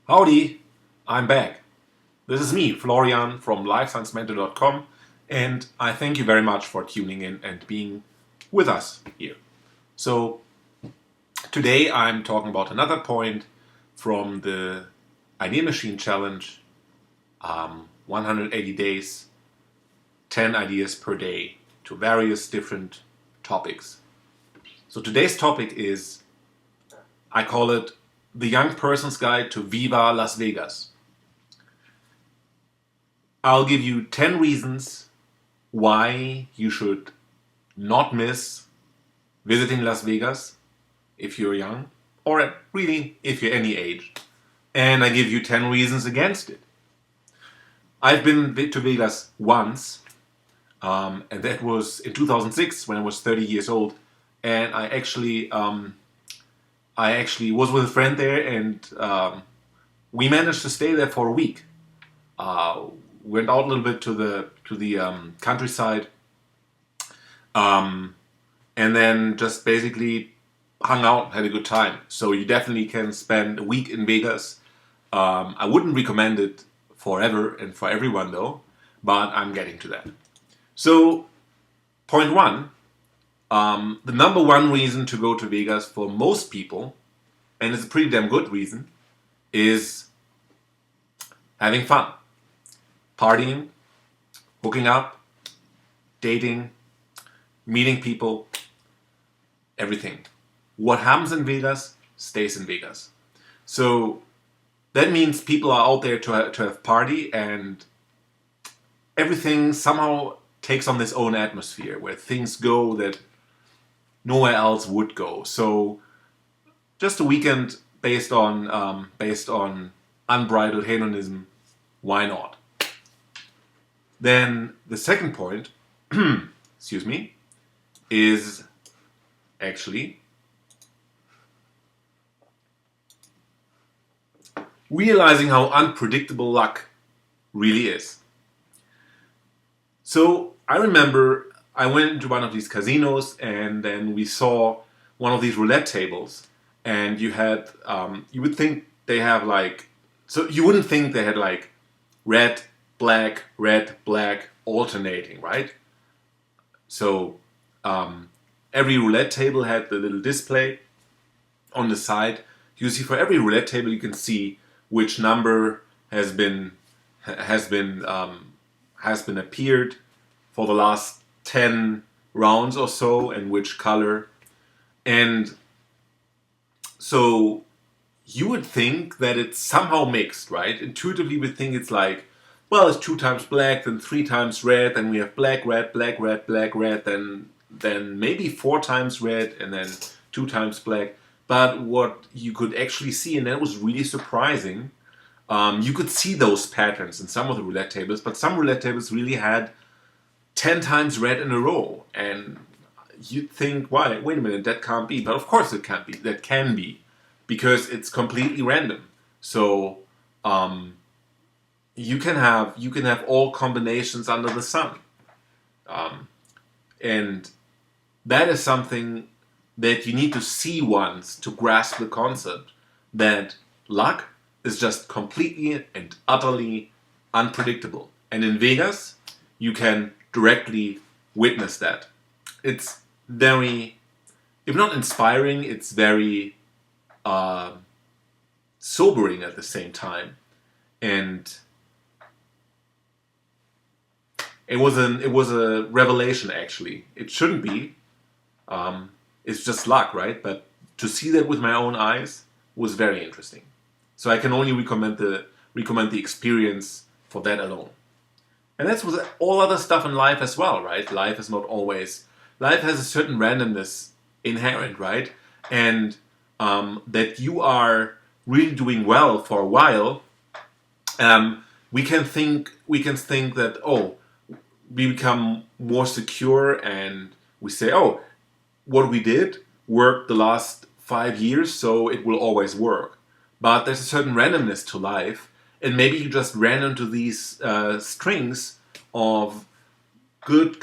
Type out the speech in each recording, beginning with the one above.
Howdy, I'm back. This is me, Florian from lifesciencementor.com, and I thank you very much for tuning in and being with us here. So, today I'm talking about another point from the Idea Machine Challenge 180 days, 10 ideas per day to various different topics. So, today's topic is, I call it the Young Person's Guide to Viva Las Vegas. I'll give you 10 reasons why you should not miss visiting Las Vegas if you're young, or really if you're any age. And I give you 10 reasons against it. I've been to Vegas once, and that was in 2006 when I was 30 years old. And I actually was with a friend there, and we managed to stay there for a week. Went out a little bit to the countryside, and then just basically hung out, had a good time. So you definitely can spend a week in Vegas. I wouldn't recommend it forever and for everyone though, but I'm getting to that. So, point one. The number one reason to go to Vegas for most people, and it's a pretty damn good reason, is having fun. Partying, hooking up, dating, meeting people, everything. What happens in Vegas stays in Vegas. So that means people are out there to have party, and everything somehow takes on this own atmosphere where things go that nowhere else would go. So just a weekend based on unbridled hedonism, why not? Then the second point, excuse me, is actually realizing how unpredictable luck really is. So I remember I went into one of these casinos, and then we saw one of these roulette tables, and you had, you would think they have like, so you wouldn't think they had like red, black, alternating, right? So every roulette table had the little display on the side. You see, for every roulette table, you can see which number has been appeared for the last 10 rounds or so, and which color. And so you would think that it's somehow mixed, right? Intuitively we think it's like, well, it's 2 times black, then 3 times red, then we have black, red, then maybe 4 times red, and then 2 times black. But what you could actually see, and that was really surprising, you could see those patterns in some of the roulette tables, but some roulette tables really had 10 times red in a row. And you'd think, why? Wait a minute, that can't be. But of course it can't be. That can be, because it's completely random. So you can have all combinations under the sun, and that is something that you need to see once to grasp the concept that luck is just completely and utterly unpredictable. And in Vegas, you can directly witness that. It's very, if not inspiring, it's very sobering at the same time. And it was a revelation, actually. It shouldn't be. It's just luck, right? But to see that with my own eyes was very interesting. So I can only recommend the experience for that alone. And that's with all other stuff in life as well, right? Life is not always... Life has a certain randomness inherent, right? And that you are really doing well for a while, we can think that, oh, we become more secure, and we say, oh, what we did worked the last 5 years, so it will always work. But there's a certain randomness to life, and maybe you just ran into these strings of good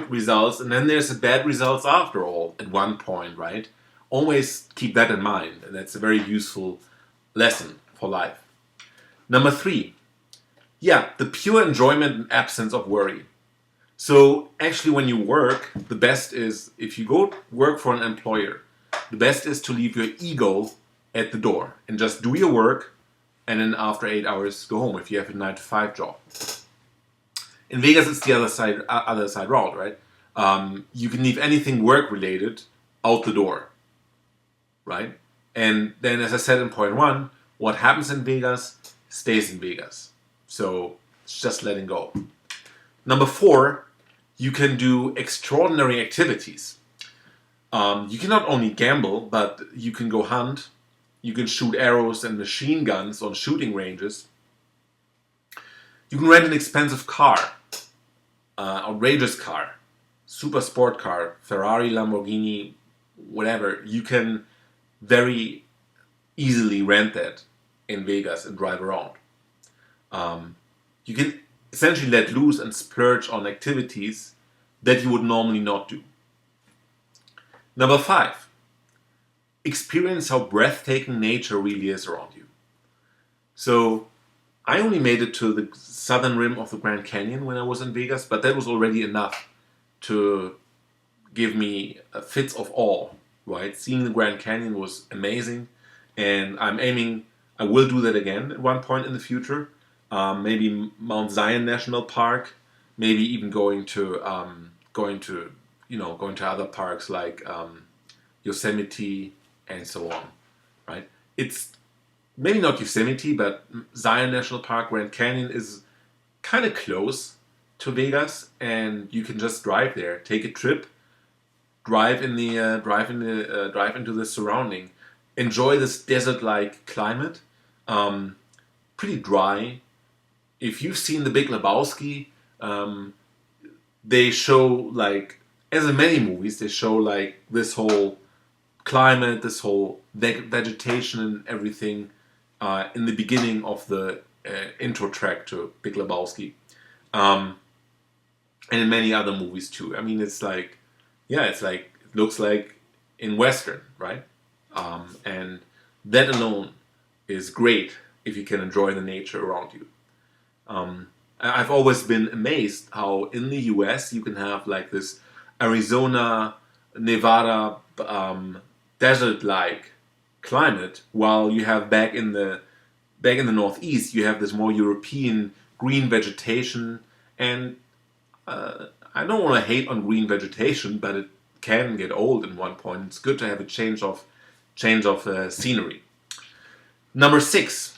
results, and then there's the bad results after all at one point, right? Always keep that in mind, and that's a very useful lesson for life. Number 3, yeah, the pure enjoyment and absence of worry. So actually when you work, the best is, if you go work for an employer, the best is to leave your ego at the door and just do your work, and then after 8 hours go home if you have a 9 to 5 job. In Vegas it's the other side route, right? You can leave anything work related out the door, right? And then, as I said in point 1, what happens in Vegas stays in Vegas. So it's just letting go. Number 4, you can do extraordinary activities. You can not only gamble, but you can go hunt. You can shoot arrows and machine guns on shooting ranges. You can rent an expensive car, outrageous car, super sport car, Ferrari, Lamborghini, whatever. You can very easily rent that in Vegas and drive around. You can essentially let loose and splurge on activities that you would normally not do. Number 5, experience how breathtaking nature really is around you. So I only made it to the southern rim of the Grand Canyon when I was in Vegas, but that was already enough to give me fits of awe, right? Seeing the Grand Canyon was amazing, and I will do that again at one point in the future. Maybe Mount Zion National Park, maybe even going to other parks like Yosemite and so on, right? It's maybe not Yosemite, but Zion National Park, Grand Canyon is kind of close to Vegas, and you can just drive there, take a trip, drive into the surrounding, enjoy this desert-like climate, pretty dry. If you've seen The Big Lebowski, they show, like, as in many movies, they show like this whole climate, this whole vegetation and everything in the beginning of the intro track to Big Lebowski, and in many other movies too. I mean, it's like, yeah, it looks like in Western, right? And that alone is great if you can enjoy the nature around you. I've always been amazed how in the US you can have like this Arizona, Nevada, desert-like climate, while you have back in the Northeast you have this more European green vegetation. And I don't want to hate on green vegetation, but it can get old at one point. It's good to have a change of scenery. Number 6,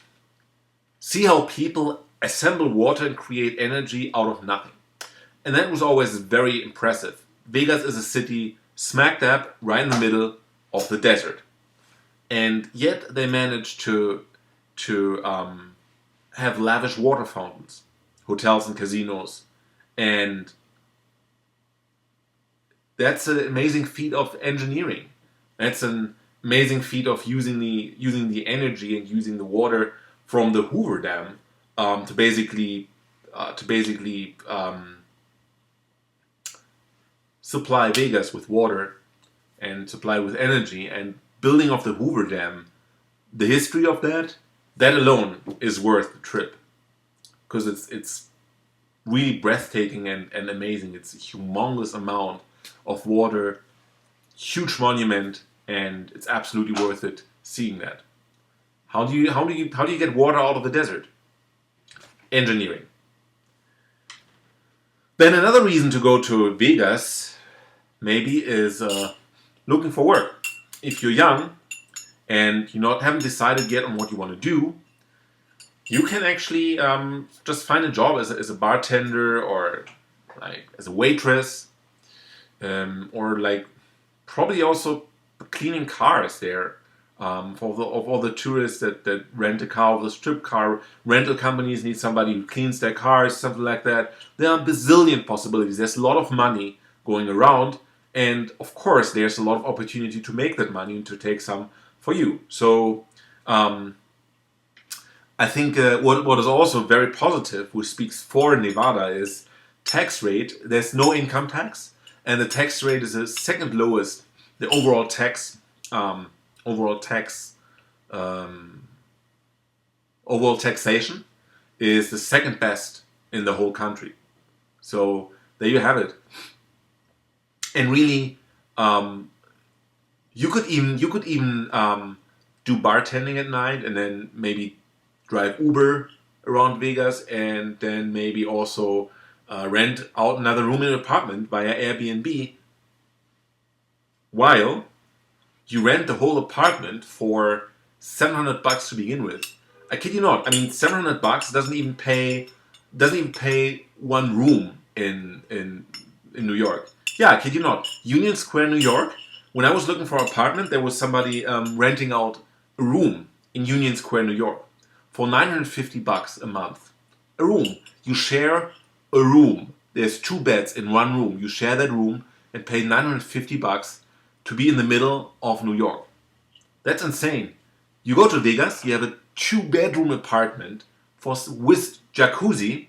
see how people assemble water and create energy out of nothing. And that was always very impressive. Vegas is a city smack dab right in the middle of the desert, and yet they managed to have lavish water fountains, hotels and casinos, and that's an amazing feat of engineering. That's an amazing feat of using the energy and using the water from the Hoover Dam to basically supply Vegas with water and supply with energy. And building of the Hoover Dam, the history of that alone is worth the trip, because it's really breathtaking and amazing. It's a humongous amount of water, huge monument, and it's absolutely worth it seeing that. How do you get water out of the desert? Engineering. Then another reason to go to Vegas maybe is looking for work. If you're young and you haven't decided yet on what you want to do, you can actually just find a job as a bartender, or like as a waitress, or like probably also cleaning cars there. For all the tourists that rent a car, the strip car rental companies need somebody who cleans their cars, something like that. There are a bazillion possibilities. There's a lot of money going around, and of course there's a lot of opportunity to make that money and to take some for you. So I think what is also very positive, which speaks for Nevada, is tax rate. There's no income tax, and the tax rate is the second lowest. The overall tax overall taxation is the second best in the whole country. So there you have it. And really, um, you could even do bartending at night, and then maybe drive Uber around Vegas, and then maybe also rent out another room in an apartment via Airbnb, while you rent the whole apartment for $700 to begin with. I kid you not. I mean, $700 doesn't even pay one room in New York. Yeah, I kid you not. Union Square, New York. When I was looking for an apartment, there was somebody renting out a room in Union Square, New York, for $950 a month. A room. You share a room. There's two beds in one room. You share that room and pay $950 to be in the middle of New York. That's insane. You go to Vegas, you have a two-bedroom apartment with jacuzzi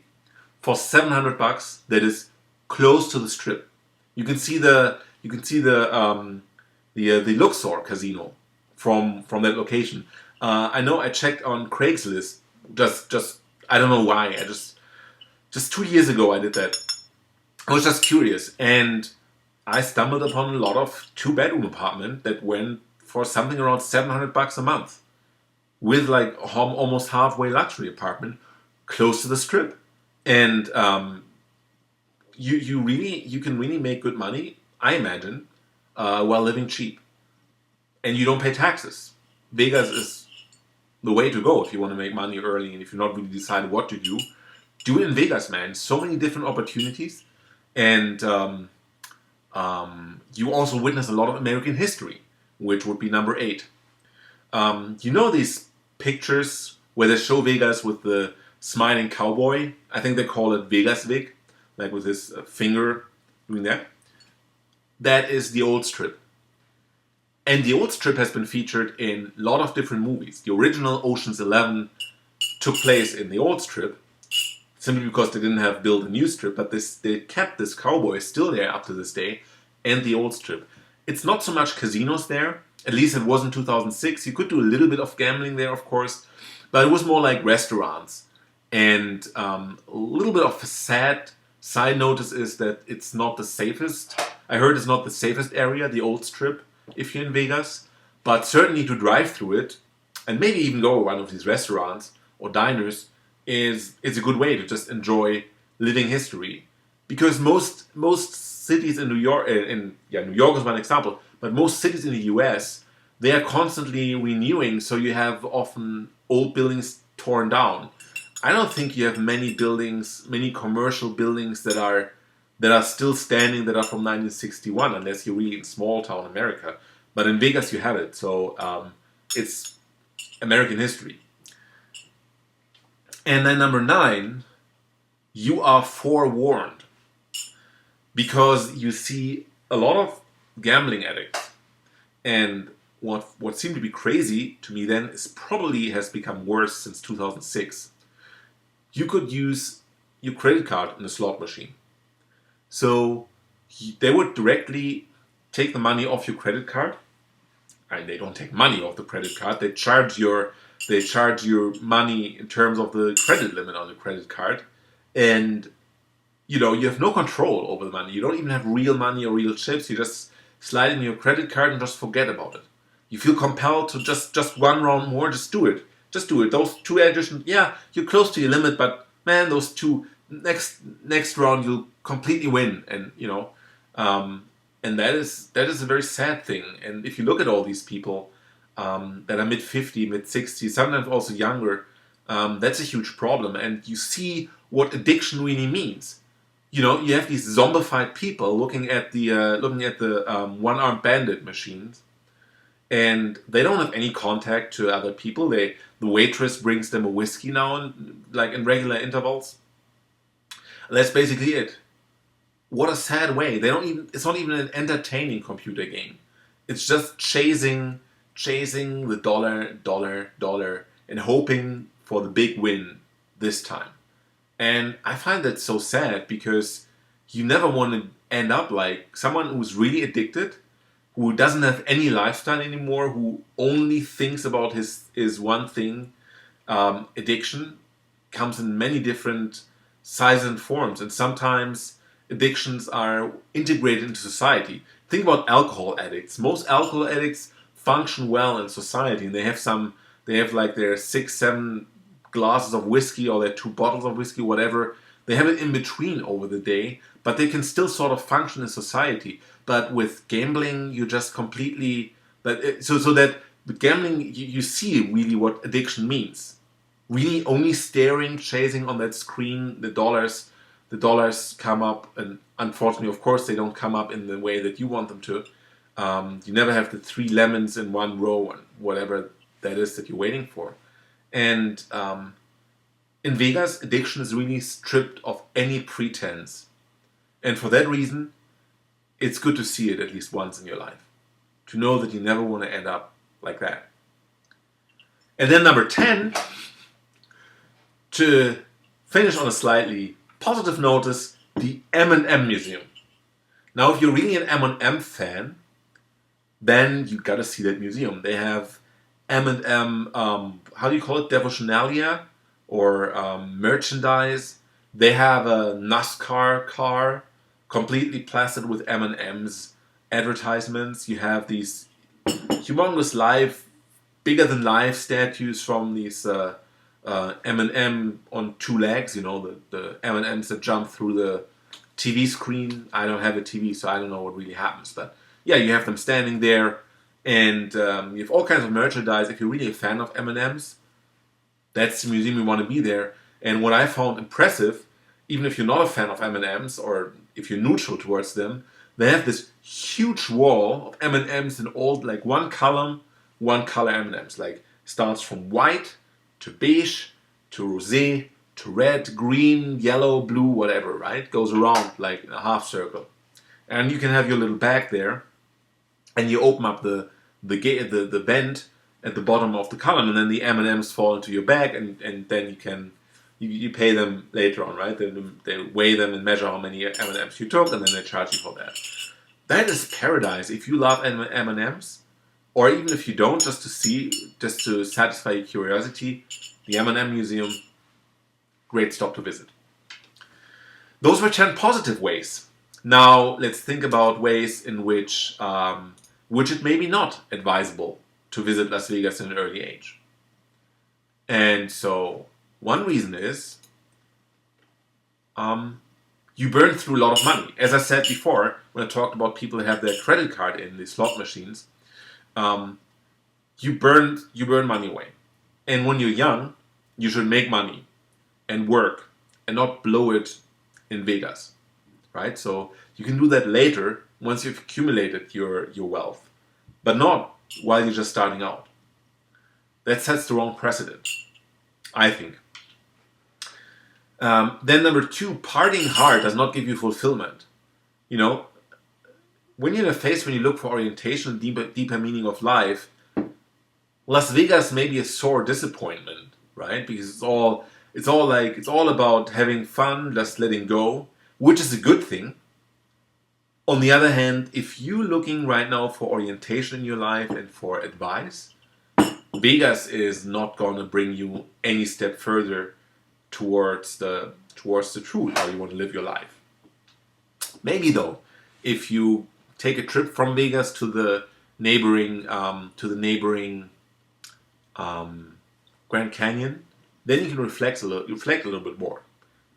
for $700. That is close to the strip. You can see the Luxor casino from that location. I know I checked on Craigslist. Just I don't know why. Just 2 years ago I did that. I was just curious, and I stumbled upon a lot of two-bedroom apartment that went for something around $700 a month, with like almost halfway luxury apartment close to the strip. And you can really make good money, I imagine, while living cheap, and you don't pay taxes. Vegas is the way to go if you want to make money early, and if you're not really decided what to do. Do it in Vegas, man. So many different opportunities, and you also witness a lot of American history, which would be number 8. You know these pictures where they show Vegas with the smiling cowboy? I think they call it Vegas Vic, like with his finger doing that. That is the old strip. And the old strip has been featured in a lot of different movies. The original Ocean's 11 took place in the old strip, simply because they didn't have built a new strip, but they kept this cowboy still there up to this day, and the old strip. It's not so much casinos there, at least it was in 2006. You could do a little bit of gambling there, of course, but it was more like restaurants. And a little bit of a sad side notice is that it's not the safest. I heard it's not the safest area, the old strip, if you're in Vegas, but certainly to drive through it, and maybe even go to one of these restaurants or diners, is a good way to just enjoy living history. Because most cities in New York, New York is one example, but most cities in the U.S., they are constantly renewing, so you have often old buildings torn down. I don't think you have many buildings, many commercial buildings that are still standing, that are from 1961, unless you're really in small town America. But in Vegas, you have it, so it's American history. And then number 9, you are forewarned, because you see a lot of gambling addicts. And what seemed to be crazy to me then is probably has become worse since 2006. You could use your credit card in a slot machine. So they would directly take the money off your credit card. And they don't take money off the credit card. They charge your money in terms of the credit limit on the credit card. And you have no control over the money. You don't even have real money or real chips. You just slide in your credit card and just forget about it. You feel compelled to just one round more, just do it. Just do it. Those 2 additions, yeah, you're close to your limit, but man, those 2 next round you'll completely win, and and that is a very sad thing. And if you look at all these people that are mid-50, mid-60, sometimes also younger, that's a huge problem. And you see what addiction really means. You have these zombified people looking at the one-armed bandit machines, and they don't have any contact to other people. The waitress brings them a whiskey now, in regular intervals. And that's basically it. What a sad way. It's not even an entertaining computer game. It's just chasing the dollar, and hoping for the big win this time. And I find that so sad, because you never want to end up like someone who's really addicted, who doesn't have any lifestyle anymore, who only thinks about his one thing, addiction comes in many different sizes and forms, and sometimes addictions are integrated into society. Think about alcohol addicts. Most alcohol addicts function well in society, and they have like their 6, 7 glasses of whiskey or their 2 bottles of whiskey, whatever. They have it in between over the day, but they can still sort of function in society. But with gambling, you just completely so that with gambling you see really what addiction means. Really, only staring, chasing on that screen, the dollars come up, and unfortunately, of course, they don't come up in the way that you want them to. You never have the 3 lemons in one row, and whatever that is that you're waiting for. And in Vegas, addiction is really stripped of any pretense. And for that reason, it's good to see it at least once in your life. To know that you never want to end up like that. And then number 10, to finish on a slightly positive notice, the M&M Museum. Now, if you're really an M&M fan, then you gotta see that museum. They have M&M, how do you call it, devotionalia or merchandise. They have a NASCAR car completely plastered with M&M's advertisements. You have these humongous bigger than life statues from these M&M on 2 legs. You know, the M&Ms that jump through the TV screen. I don't have a TV, so I don't know what really happens. But yeah, you have them standing there, and you have all kinds of merchandise. If you're really a fan of M&Ms, that's the museum you want to be there. And what I found impressive, even if you're not a fan of M&Ms or if you're neutral towards them, they have this huge wall of M&Ms in all, like one color M&Ms. Like starts from white to beige to rosé to red, green, yellow, blue, whatever, right? Goes around like in a half circle. And you can have your little bag there, and you open up the vent at the bottom of the column, and then the M&Ms fall into your bag, and then you pay them later on, right? They weigh them and measure how many M&Ms you took, and then they charge you for that. That is paradise if you love M&Ms, or even if you don't, just to satisfy your curiosity. The M&M Museum, great stop to visit. Those were 10 positive ways. Now let's think about ways in which it may be not advisable to visit Las Vegas in an early age. And so one reason is you burn through a lot of money. As I said before, when I talked about people who have their credit card in the slot machines, you burn money away. And when you're young, you should make money and work and not blow it in Vegas, right? So you can do that later once you've accumulated your wealth, but not while you're just starting out. That sets the wrong precedent, I think. Then number 2, partying hard does not give you fulfillment. You know, when you're in a phase when you look for orientation and deeper meaning of life, Las Vegas may be a sore disappointment, right? Because it's all about having fun, just letting go, which is a good thing. On the other hand, if you're looking right now for orientation in your life and for advice, Vegas is not going to bring you any step further towards the truth, how you want to live your life. Maybe though, if you take a trip from Vegas to the neighboring Grand Canyon, then you can reflect a little bit more.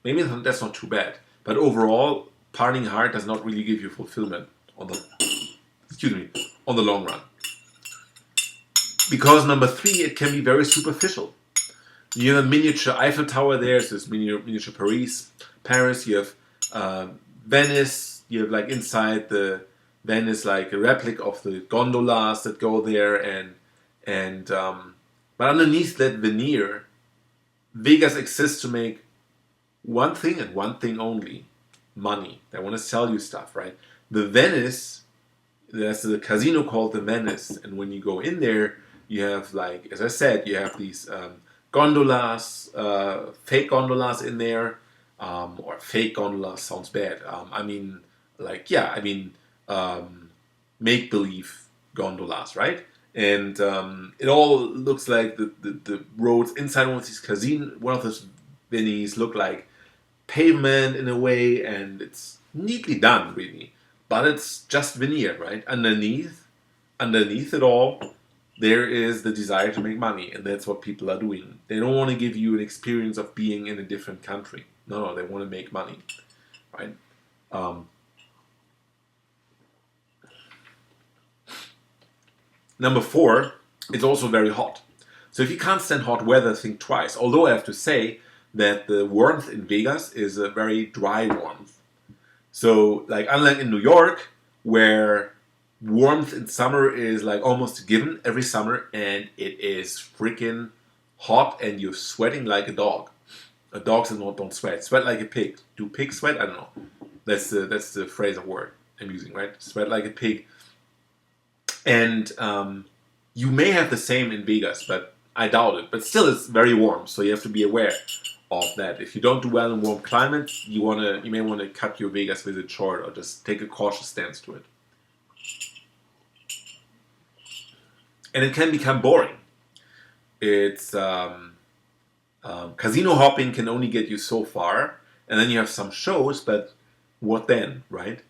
Maybe that's not too bad. But overall, partying hard does not really give you fulfillment on the long run. Because number 3, it can be very superficial. You have a miniature Eiffel Tower there, so it's miniature Paris. You have Venice. You have like inside the Venice like a replica of the gondolas that go there, and but underneath that veneer, Vegas exists to make one thing and one thing only: money. They want to sell you stuff, right? The Venice, there's a casino called the Venice, and when you go in there, you have, like, as I said, you have these gondolas, fake gondolas in there, or fake gondolas sounds bad. Make-believe gondolas, right? and it all looks like the roads inside one of these one of those venues look like pavement in a way, and it's neatly done, really. But it's just veneer, right? Underneath it all, there is the desire to make money, and that's what people are doing. They don't want to give you an experience of being in a different country. No, they want to make money, right? Um, Number 4, it's also very hot. So if you can't stand hot weather, think twice. Although I have to say that the warmth in Vegas is a very dry warmth. So, like, unlike in New York, where warmth in summer is like almost a given every summer, and it is freaking hot, and you're sweating like a dog. Dogs don't sweat. Sweat like a pig. Do pigs sweat? I don't know. That's the phrase of word I'm using, right? Sweat like a pig. And you may have the same in Vegas, but I doubt it. But still, it's very warm, so you have to be aware of that. If you don't do well in warm climates, you may want to cut your Vegas visit short, or just take a cautious stance to it. And it can become boring. It's casino hopping can only get you so far, and then you have some shows, but what then, right?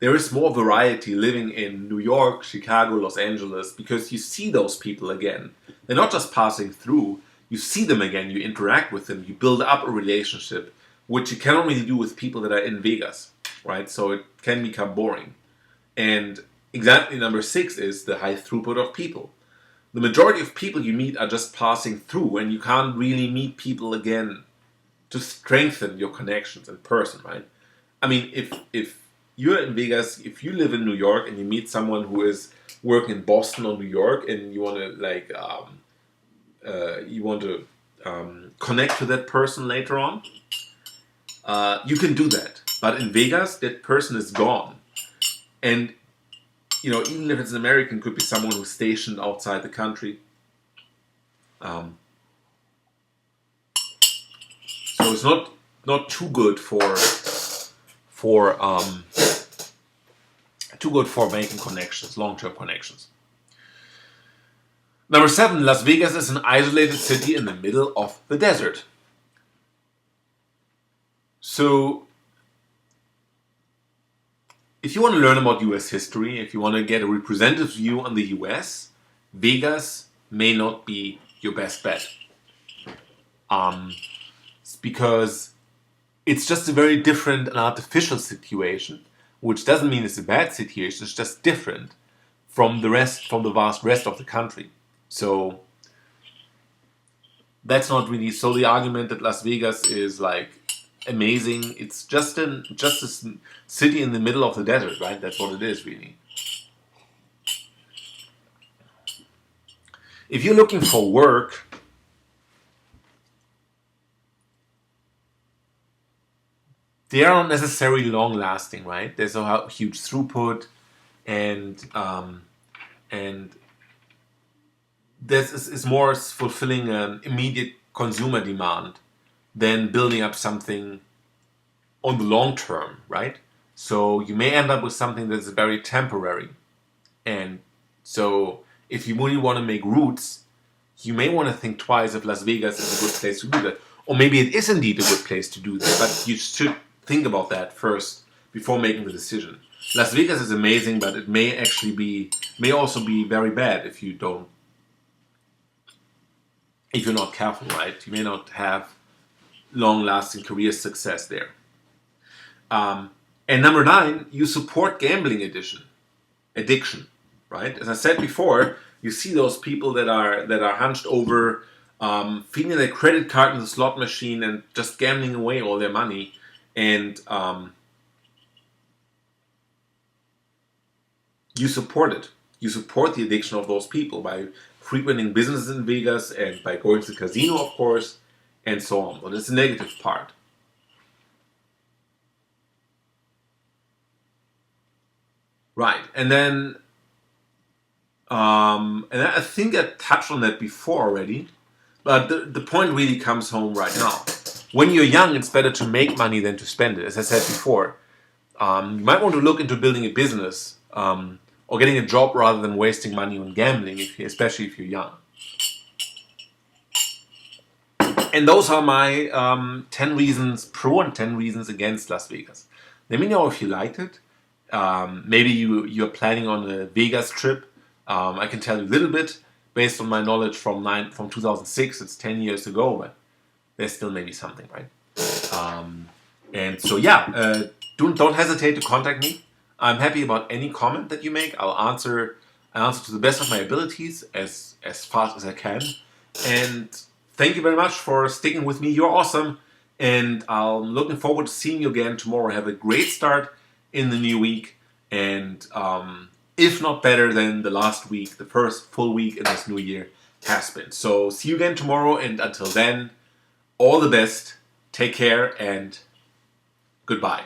There is more variety living in New York, Chicago, Los Angeles, because you see those people again. They're not just passing through, you see them again, you interact with them, you build up a relationship, which you cannot really do with people that are in Vegas, right? So it can become boring. And exactly number 6 is the high throughput of people. The majority of people you meet are just passing through, and you can't really meet people again to strengthen your connections in person, right? I mean, if you're in Vegas, if you live in New York and you meet someone who is working in Boston or New York, and you want to connect to that person later on, you can do that. But in Vegas, that person is gone, and even if it's an American, it could be someone who's stationed outside the country. So it's not too good for making connections, long-term connections. Number 7, Las Vegas is an isolated city in the middle of the desert. So if you want to learn about US history, if you want to get a representative view on the US, Vegas may not be your best bet. It's because it's just a very different and artificial situation, which doesn't mean it's a bad situation, it's just different from the vast rest of the country. So that's not really, so the argument that Las Vegas is like amazing, it's just a city in the middle of the desert, right? That's what it is, really. If you're looking for work, they are not necessarily long-lasting, right? There's a huge throughput, and this is more fulfilling an immediate consumer demand than building up something on the long term, right? So you may end up with something that's very temporary. And so if you really want to make roots, you may want to think twice if Las Vegas is a good place to do that. Or maybe it is indeed a good place to do that, but you should think about that first before making the decision. Las Vegas is amazing, but it may also be very bad if you're not careful, right? You may not have long-lasting career success there. And number 9, you support gambling addiction, right? As I said before, you see those people that are hunched over, feeding their credit card in the slot machine and just gambling away all their money. And you support it. You support the addiction of those people by frequenting businesses in Vegas and by going to the casino, of course, and so on. Well, that's the negative part. Right, and then, and I think I touched on that before already, but the point really comes home right now. When you're young, it's better to make money than to spend it. As I said before, you might want to look into building a business or getting a job rather than wasting money on gambling, especially if you're young. And those are my 10 reasons pro and 10 reasons against Las Vegas. Let me know if you liked it. Maybe you're planning on a Vegas trip. I can tell you a little bit based on my knowledge from 2006. It's 10 years ago, but there's still maybe something, right? And so yeah, don't hesitate to contact me. I'm happy about any comment that you make. I'll answer to the best of my abilities as fast as I can. And thank you very much for sticking with me. You're awesome. And I'm looking forward to seeing you again tomorrow. Have a great start in the new week. And if not better than the last week, the first full week in this new year has been. So see you again tomorrow. And until then, all the best. Take care and goodbye.